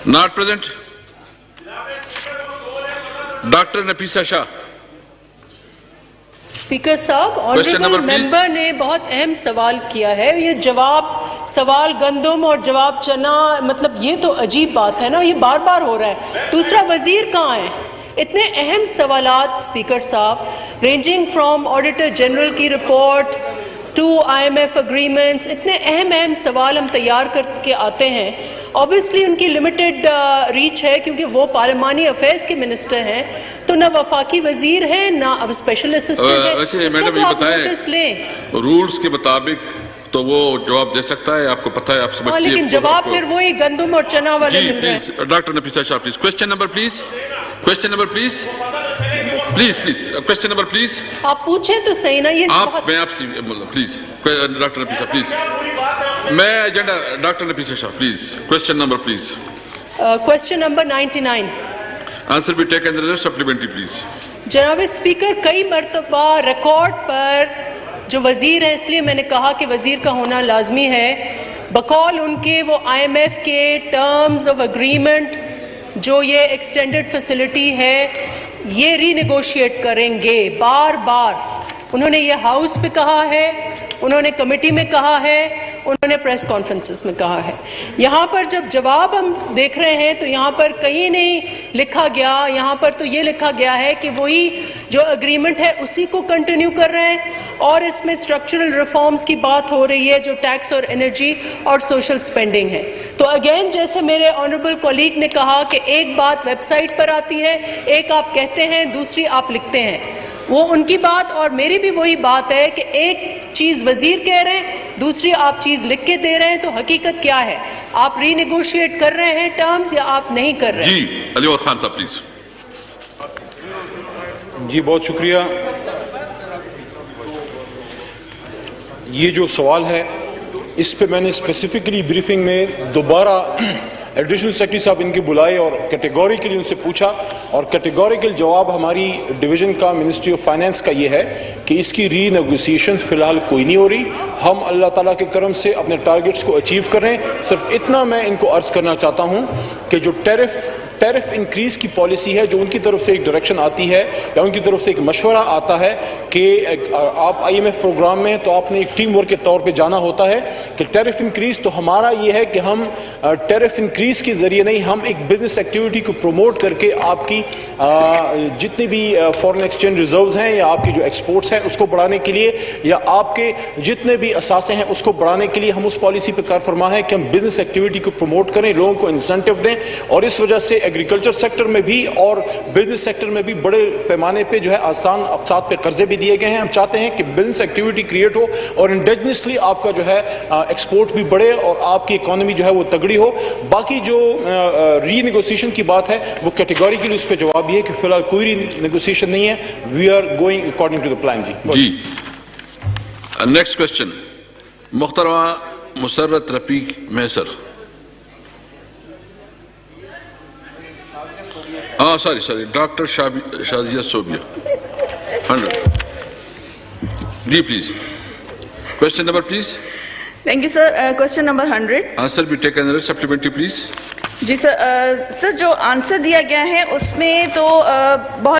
Not present. Dr. Nafisa Shah. Speaker साहब, honourable member ने बहुत अहम सवाल किया है। ये जवाब सवाल गंदम और जवाब चना, मतलब ये तो अजीब बात है ना, ये बार बार हो रहा है। दूसरा, वजीर कहाँ है? इतने अहम सवालात स्पीकर साहब, रेंजिंग फ्रॉम ऑडिटर जनरल की रिपोर्ट टू IMF अग्रीमेंट्स, इतने अहम सवाल हम तैयार करके आते हैं। ऑब्वियसली उनकी लिमिटेड रीच है क्योंकि वो पार्लिमानी अफेयर्स के मिनिस्टर हैं, तो ना वफाकी वजीर हैं ना अब स्पेशल असिस्टेंट हैं। वैसे मैडम ये बताएं, रूल्स के मुताबिक तो वो जवाब दे सकता है, आपको पता है, आप समझती हैं। लेकिन जवाब फिर वही गंदम और चना वाले मिल रहे हैं। Doctor Nafeesa Shah please, question number please, question number please, please please, question number please. आप पूछें तो सही ना, ये मैं आपसे प्लीज, डॉक्टर नफीसा प्लीज, मैं agenda doctor Nafeesa Shah please, question number please. Question number 99। Answer be taken as supplementary please. जनाब स्पीकर, कई मरतबा रिकॉर्ड पर जो वजीर हैं, इसलिए मैंने कहा कि वजीर का होना लाजमी है, बकौल उनके वो IMF के टर्म्स ऑफ अग्रीमेंट जो ये एक्सटेंडेड फैसिलिटी है ये रीनेगोशिएट करेंगे। बार बार उन्होंने ये हाउस पे कहा है, उन्होंने कमेटी में कहा है, उन्होंने प्रेस कॉन्फ्रेंसेस में कहा है। यहाँ पर जब जवाब हम देख रहे हैं तो यहाँ पर कहीं नहीं लिखा गया, यहाँ पर तो ये लिखा गया है कि वही जो एग्रीमेंट है उसी को कंटिन्यू कर रहे हैं, और इसमें स्ट्रक्चरल रिफॉर्म्स की बात हो रही है जो टैक्स और एनर्जी और सोशल स्पेंडिंग है। तो अगेन, जैसे मेरे ऑनरेबल कॉलीग ने कहा कि एक बात वेबसाइट पर आती है, एक आप कहते हैं, दूसरी आप लिखते हैं, वो उनकी बात और मेरी भी वही बात है कि एक चीज़ वजीर कह रहे हैं, दूसरी आप चीज़ लिख के दे रहे हैं, तो हकीकत क्या है? आप रीनेगोशिएट कर रहे हैं टर्म्स या आप नहीं कर रहे हैं? जी अली खान साहब प्लीज। जी बहुत शुक्रिया। ये जो सवाल है इस पे मैंने स्पेसिफिकली ब्रीफिंग में दोबारा एडिशनल सेक्रेटरी साहब इनके बुलाए और कैटेगोरिकली उनसे पूछा, और कैटेगोरिकल जवाब हमारी डिवीज़न का, मिनिस्ट्री ऑफ फाइनेंस का ये है कि इसकी रीनेगोशिएशन फ़िलहाल कोई नहीं हो रही। हम अल्लाह ताला के करम से अपने टारगेट्स को अचीव कर रहे हैं। सिर्फ इतना मैं इनको अर्ज़ करना चाहता हूँ कि जो टैरिफ इंक्रीज़ की पॉलिसी है, जो उनकी तरफ से एक डायरेक्शन आती है या उनकी तरफ से एक मशवरा आता है कि आप IMF प्रोग्राम में तो आपने एक टीम वर्क के तौर पे जाना होता है कि टैरिफ इंक्रीज़, तो हमारा ये है कि हम टैरिफ इंक्रीज़ के ज़रिए नहीं, हम एक बिजनेस एक्टिविटी को प्रमोट करके आपकी जितनी भी फॉरेन एक्सचेंज रिजर्व्स हैं या आपकी जो एक्सपोर्ट्स हैं उसको बढ़ाने के लिए, या आपके जितने भी असासे हैं उसको बढ़ाने के लिए हम उस पॉलिसी पर कार फरमा है कि हम बिजनेस एक्टिविटी को प्रमोट करें, लोगों को इंसेंटिव दें, और इस वजह से एग्रीकल्चर सेक्टर में भी और बिजनेस सेक्टर में भी बड़े पैमाने पे जो है आसान अक़सात पे कर्जे भी दिए गए हैं। हम चाहते हैं कि बिजनेस एक्टिविटी क्रिएट हो और इंडिजिनसली आपका जो है एक्सपोर्ट भी बढ़े और आपकी इकोनॉमी जो है वो तगड़ी हो। बाकी जो रीनेगोशिएशन की बात है वो कैटेगोरिकली उस पर जवाब ये है कि फिलहाल कोई रीनेगोशिएशन नहीं है। We are going according to the plan. जी नेक्स्ट क्वेश्चन, मुख्तरमा मुसर्रत रफीक मैसर। Sorry doctor Shazia Sobia 100। जी please, question number please. Thank you sir. Question number 100। Answer भी टेकन एज सप्लीमेंट्री प्लीज। जी सर। सर जो आंसर दिया गया है उसमें तो बहुत